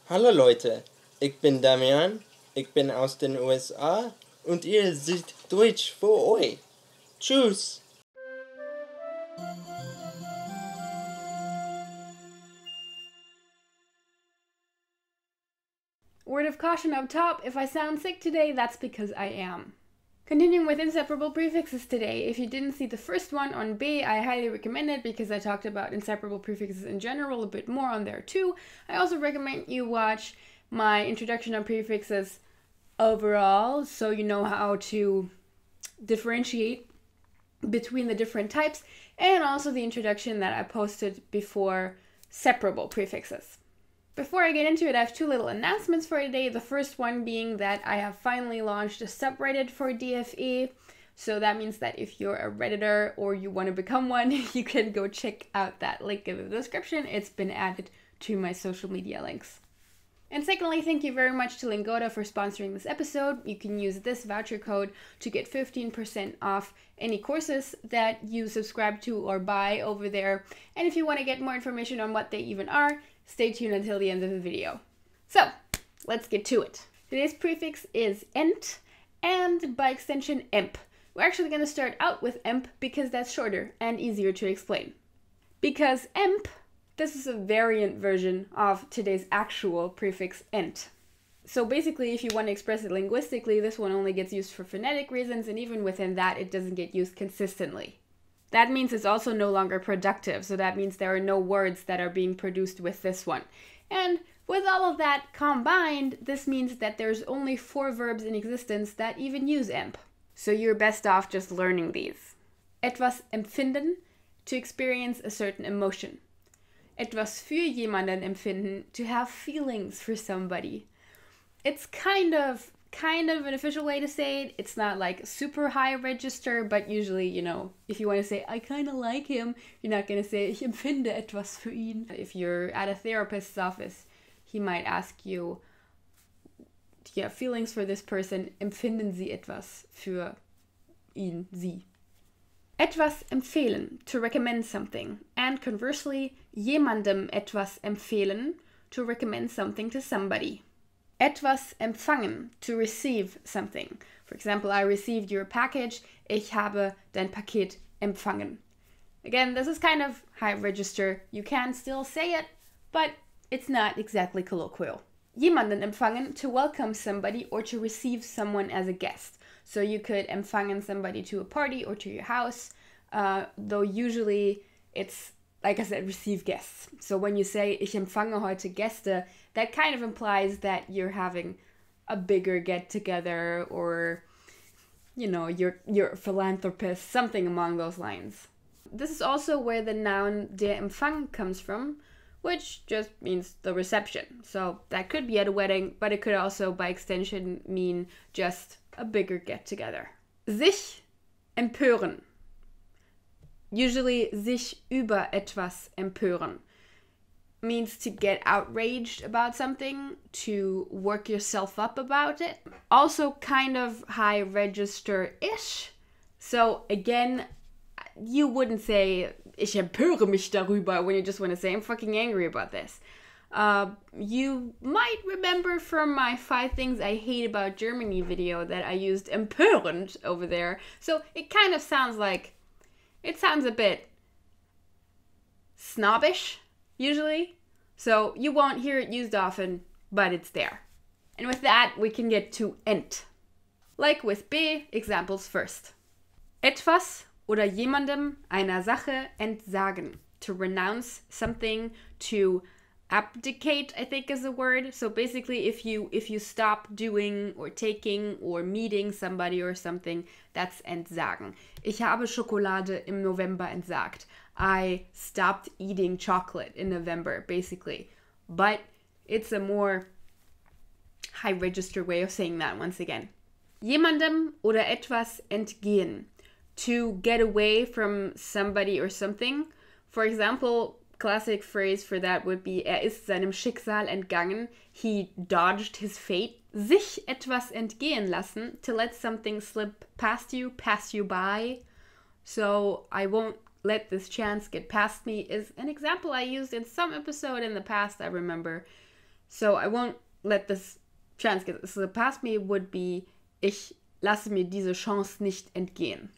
Hallo Leute, ich bin Damian, ich bin aus den USA und ihr seht Deutsch für euch. Tschüss! Word of caution up top, if I sound sick today, that's because I am. Continuing with inseparable prefixes today. If you didn't see the first one on B, I highly recommend it because I talked about inseparable prefixes in general, a bit more on there too. I also recommend you watch my introduction on prefixes overall, so you know how to differentiate between the different types, and also the introduction that I posted before separable prefixes. Before I get into it, I have two little announcements for today. The first one being that I have finally launched a subreddit for DFE. So that means that if you're a Redditor or you want to become one, you can go check out that link in the description. It's been added to my social media links. And secondly, thank you very much to Lingoda for sponsoring this episode. You can use this voucher code to get 15% off any courses that you subscribe to or buy over there. And if you want to get more information on what they even are, stay tuned until the end of the video. So, let's get to it. Today's prefix is ent, and by extension emp. We're actually going to start out with emp because that's shorter and easier to explain. Because emp, this is a variant version of today's actual prefix ent. So basically, if you want to express it linguistically, this one only gets used for phonetic reasons, and even within that, it doesn't get used consistently. That means it's also no longer productive, so that means there are no words that are being produced with this one. And with all of that combined, this means that there's only 4 verbs in existence that even use emp. So you're best off just learning these. Etwas empfinden, to experience a certain emotion. Etwas für jemanden empfinden, to have feelings for somebody. It's kind of an official way to say it. It's not like super high register, but usually, you know, if you want to say, I kind of like him, you're not going to say, ich empfinde etwas für ihn. If you're at a therapist's office, he might ask you, do you have feelings for this person? Empfinden Sie etwas für ihn, sie? Etwas empfehlen, to recommend something. And conversely, jemandem etwas empfehlen, to recommend something to somebody. Etwas empfangen, to receive something. For example, I received your package. Ich habe dein Paket empfangen. Again, this is kind of high register. You can still say it, but it's not exactly colloquial. Jemanden empfangen, to welcome somebody or to receive someone as a guest. So you could empfangen somebody to a party or to your house, though usually it's, like I said, receive guests. So when you say, ich empfange heute Gäste, that kind of implies that you're having a bigger get-together or, you know, you're a philanthropist, something along those lines. This is also where the noun der Empfang comes from, which just means the reception. So that could be at a wedding, but it could also, by extension, mean just a bigger get-together. Sich empören. Usually, sich über etwas empören means to get outraged about something, to work yourself up about it. Also kind of high register-ish. So again, you wouldn't say, ich empöre mich darüber, when you just want to say, I'm fucking angry about this. You might remember from my 5 things I hate about Germany video that I used empörend over there. So it kind of sounds like, it sounds a bit snobbish, usually. So you won't hear it used often, but it's there. And with that, we can get to ent. Like with B, examples first. Etwas oder jemandem einer Sache entsagen. To renounce something, to abdicate, I think is the word. So basically, if you stop doing or taking or meeting somebody or something, that's entsagen. Ich habe Schokolade im November entsagt. I stopped eating chocolate in November, basically. But it's a more high register way of saying that once again. Jemandem oder etwas entgehen. To get away from somebody or something. For example, classic phrase for that would be, ist seinem Schicksal entgangen. He dodged his fate. Sich etwas entgehen lassen, to let something slip past you, pass you by. So I won't let this chance get past me is an example I used in some episode in the past, I remember. So I won't let this chance get. So the past me would be ich lasse mir diese Chance nicht entgehen.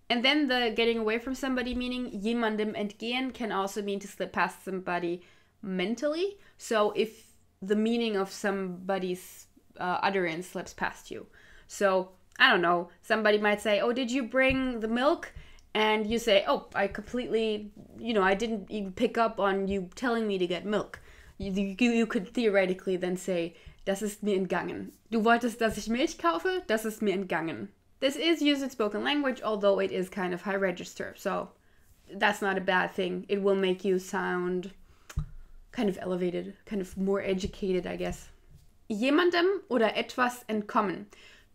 And then the getting away from somebody meaning jemandem entgehen can also mean to slip past somebody mentally. So if the meaning of somebody's utterance slips past you. So, I don't know, somebody might say, oh, did you bring the milk? And you say, oh, I completely, I didn't even pick up on you telling me to get milk. You could theoretically then say, das ist mir entgangen. Du wolltest, dass ich Milch kaufe? Das ist mir entgangen. This is used in spoken language, although it is kind of high register. So that's not a bad thing. It will make you sound kind of elevated, kind of more educated, I guess. Jemandem oder etwas entkommen.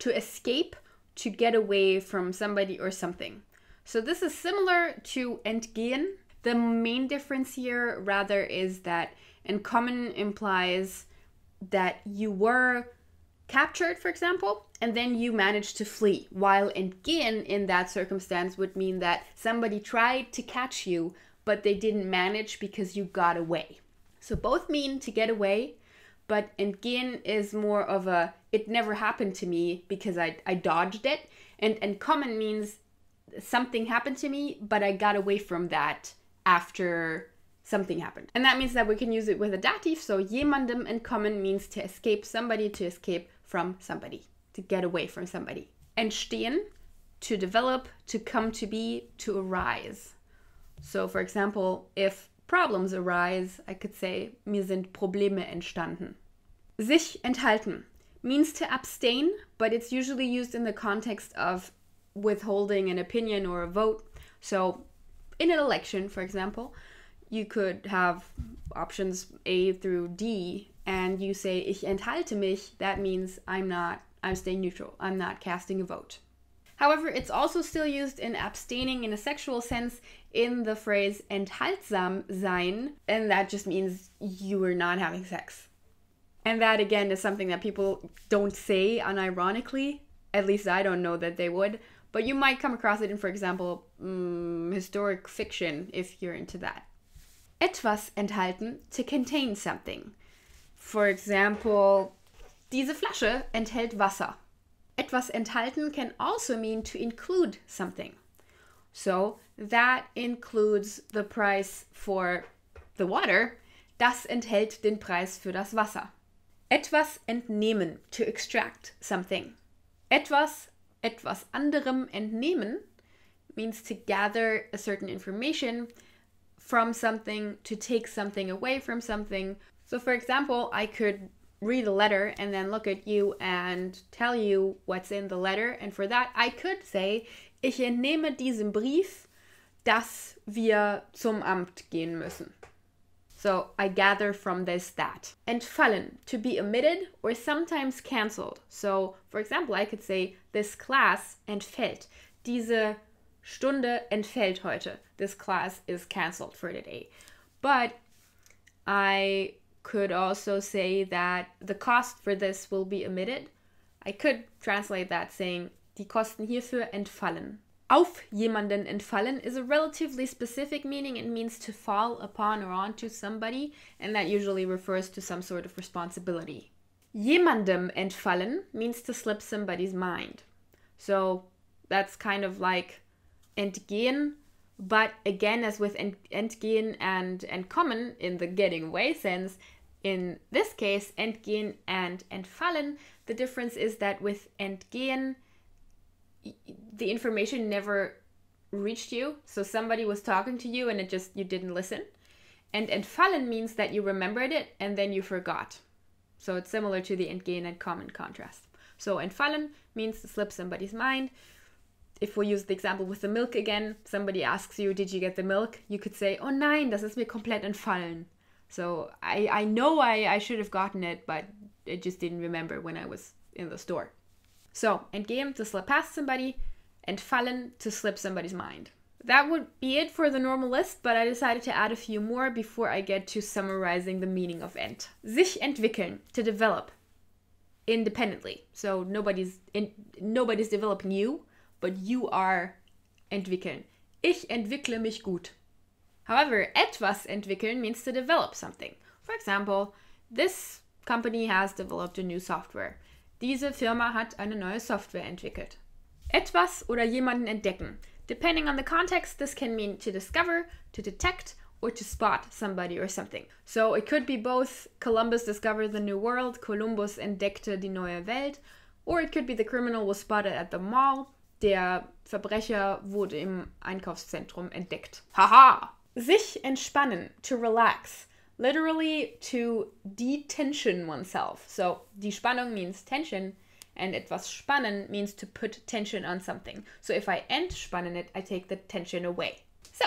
To escape, to get away from somebody or something. So this is similar to entgehen. The main difference here rather is that entkommen implies that you were captured, for example, and then you managed to flee, while entgehen in that circumstance would mean that somebody tried to catch you, but they didn't manage because you got away. So both mean to get away, but entgehen is more of a, it never happened to me because I dodged it, and entkommen means something happened to me, but I got away from that after something happened. And that means that we can use it with a dative, so jemandem entkommen means to escape somebody, to escape from somebody, to get away from somebody. Entstehen, to develop, to come to be, to arise. So for example, if problems arise, I could say, mir sind Probleme entstanden. Sich enthalten means to abstain, but it's usually used in the context of withholding an opinion or a vote. So in an election, for example, you could have options A through D, and you say, ich enthalte mich, that means I'm staying neutral, I'm not casting a vote. However, it's also still used in abstaining in a sexual sense in the phrase enthaltsam sein, and that just means you were not having sex. And that again is something that people don't say unironically, at least I don't know that they would, but you might come across it in, for example, historic fiction if you're into that. Etwas enthalten, to contain something. For example, diese Flasche enthält Wasser. Etwas enthalten can also mean to include something. So that includes the price for the water. Das enthält den Preis für das Wasser. Etwas entnehmen, to extract something. Etwas anderem entnehmen means to gather a certain information from something, to take something away from something. So for example, I could read a letter and then look at you and tell you what's in the letter. And for that, I could say, ich entnehme diesem Brief, dass wir zum Amt gehen müssen. So I gather from this that. Entfallen, to be omitted or sometimes cancelled. So for example, I could say, this class entfällt. Diese Stunde entfällt heute. This class is cancelled for today. But I could also say that the cost for this will be omitted. I could translate that saying, die Kosten hierfür entfallen. Auf jemanden entfallen is a relatively specific meaning. It means to fall upon or onto somebody, and that usually refers to some sort of responsibility. Jemandem entfallen means to slip somebody's mind. So that's kind of like entgehen, but again, as with entgehen and entkommen in the getting away sense, in this case, entgehen and entfallen, the difference is that with entgehen, the information never reached you. So somebody was talking to you and you didn't listen. And entfallen means that you remembered it and then you forgot. So it's similar to the entgehen and entkommen contrast. So entfallen means to slip somebody's mind. If we use the example with the milk again, somebody asks you, did you get the milk? You could say, oh nein, das ist mir komplett entfallen. So I know I should have gotten it, but I just didn't remember when I was in the store. So entgehen, to slip past somebody, entfallen, to slip somebody's mind. That would be it for the normal list, but I decided to add a few more before I get to summarizing the meaning of ent. Sich entwickeln, to develop independently. So nobody's developing you, but you are entwickeln. Ich entwickle mich gut. However, etwas entwickeln means to develop something. For example, this company has developed a new software. Diese Firma hat eine neue Software entwickelt. Etwas oder jemanden entdecken. Depending on the context, this can mean to discover, to detect, or to spot somebody or something. So it could be both Columbus discovered the new world, Columbus entdeckte die neue Welt, or it could be the criminal was spotted at the mall, der Verbrecher wurde im Einkaufszentrum entdeckt. Haha! Sich entspannen, to relax. Literally to detension oneself. So, die Spannung means tension, and etwas spannen means to put tension on something. So if I entspannen it, I take the tension away. So,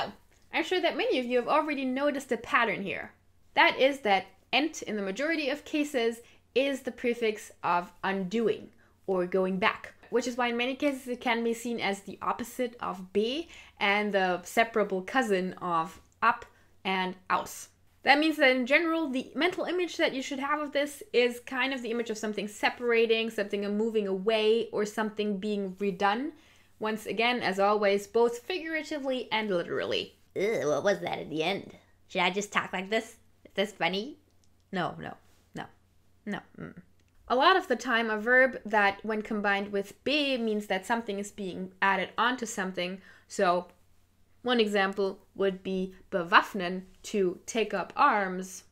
I'm sure that many of you have already noticed a pattern here. That is that ent, in the majority of cases, is the prefix of undoing, or going back. Which is why in many cases it can be seen as the opposite of be and the separable cousin of ab and aus. That means that in general, the mental image that you should have of this is kind of the image of something separating, something moving away, or something being redone. Once again, as always, both figuratively and literally. Ugh, what was that at the end? Should I just talk like this? Is this funny? No. A lot of the time, a verb that when combined with be means that something is being added onto something. So one example would be bewaffnen, to take up arms.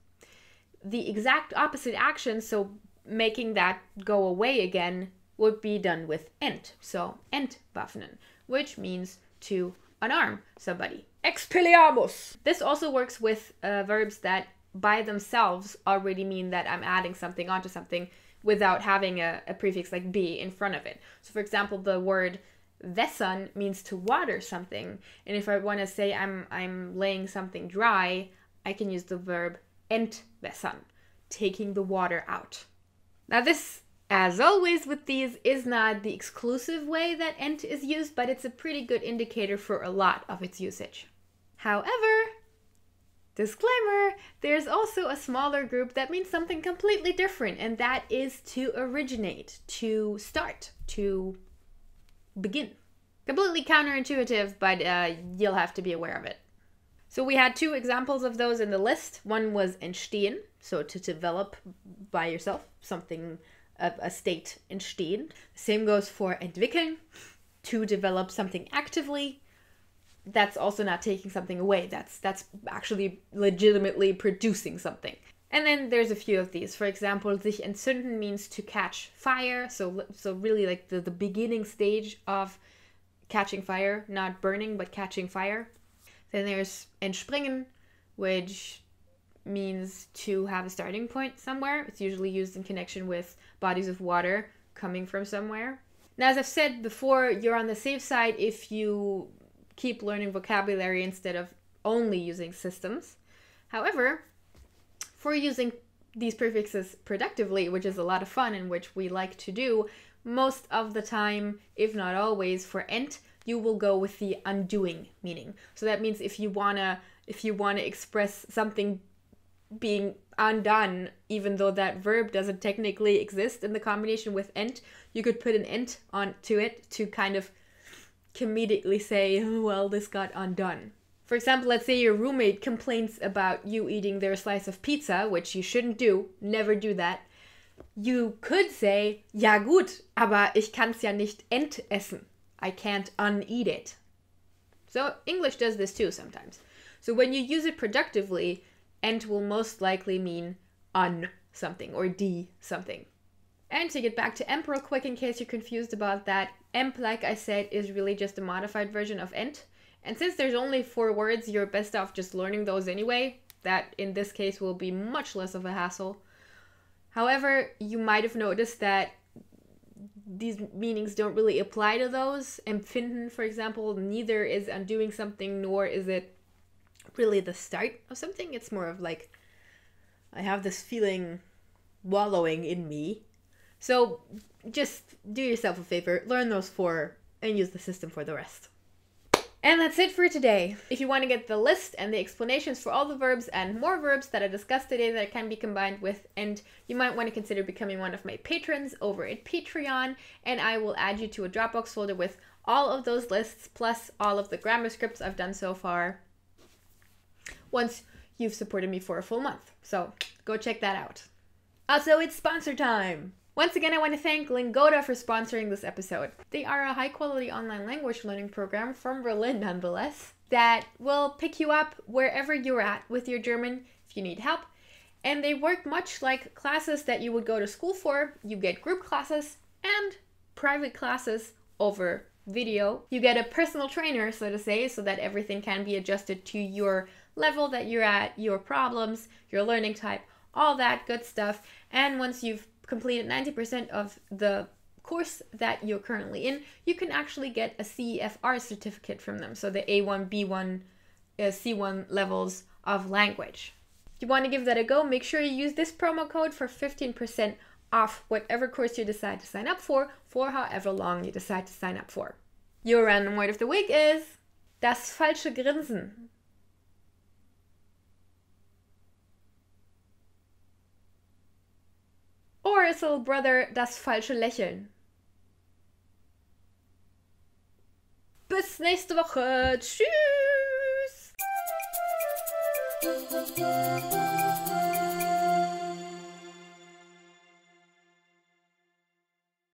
The exact opposite action, so making that go away again, would be done with ent. So entwaffnen, which means to unarm somebody. Expelliarmus! This also works with verbs that by themselves already mean that I'm adding something onto something without having a prefix like be in front of it. So for example, the word wässern means to water something. And if I want to say I'm laying something dry, I can use the verb entwässern, taking the water out. Now this, as always with these, is not the exclusive way that ent is used, but it's a pretty good indicator for a lot of its usage. However, disclaimer, there's also a smaller group that means something completely different, and that is to originate, to start, to begin. Completely counterintuitive, but you'll have to be aware of it. So we had two examples of those in the list. One was entstehen, so to develop by yourself, something, a state, entstehen. The same goes for entwickeln, to develop something actively. That's also not taking something away. That's actually legitimately producing something. And then there's a few of these. For example, sich entzünden means to catch fire. So really like the beginning stage of catching fire, not burning, but catching fire. Then there's entspringen, which means to have a starting point somewhere. It's usually used in connection with bodies of water coming from somewhere. Now, as I've said before, you're on the safe side if you keep learning vocabulary instead of only using systems. However, for using these prefixes productively, which is a lot of fun and which we like to do, most of the time, if not always, for ent, you will go with the undoing meaning. So that means if you wanna express something being undone, even though that verb doesn't technically exist in the combination with ent, you could put an ent onto it to kind of comedically say, oh, well, this got undone. For example, let's say your roommate complains about you eating their slice of pizza, which you shouldn't do, never do that. You could say, ja gut, aber ich kann's ja nicht entessen. I can't uneat it. So English does this too sometimes. So when you use it productively, ent will most likely mean un something or de something. And to get back to emp real quick in case you're confused about that, emp, like I said, is really just a modified version of ent. And since there's only 4 words, you're best off just learning those anyway. That, in this case, will be much less of a hassle. However, you might have noticed that these meanings don't really apply to those. Empfinden, for example, neither is undoing something, nor is it really the start of something. It's more of like, I have this feeling wallowing in me. So just do yourself a favor, learn those 4, and use the system for the rest. And that's it for today. If you want to get the list and the explanations for all the verbs and more verbs that I discussed today that can be combined with ent, you might want to consider becoming one of my patrons over at Patreon, and I will add you to a Dropbox folder with all of those lists plus all of the grammar scripts I've done so far once you've supported me for a full month. So go check that out. Also, it's sponsor time! Once again, I want to thank Lingoda for sponsoring this episode. They are a high-quality online language learning program from Berlin, nonetheless, that will pick you up wherever you're at with your German if you need help. And they work much like classes that you would go to school for. You get group classes and private classes over video. You get a personal trainer, so to say, so that everything can be adjusted to your level that you're at, your problems, your learning type, all that good stuff. And once you've completed 90% of the course that you're currently in, you can actually get a CEFR certificate from them. So the A1, B1, C1 levels of language. If you want to give that a go, make sure you use this promo code for 15% off whatever course you decide to sign up for however long you decide to sign up for. Your random word of the week is das falsche Grinsen. Or its little brother, das falsche Lächeln. Bis nächste Woche. Tschüss!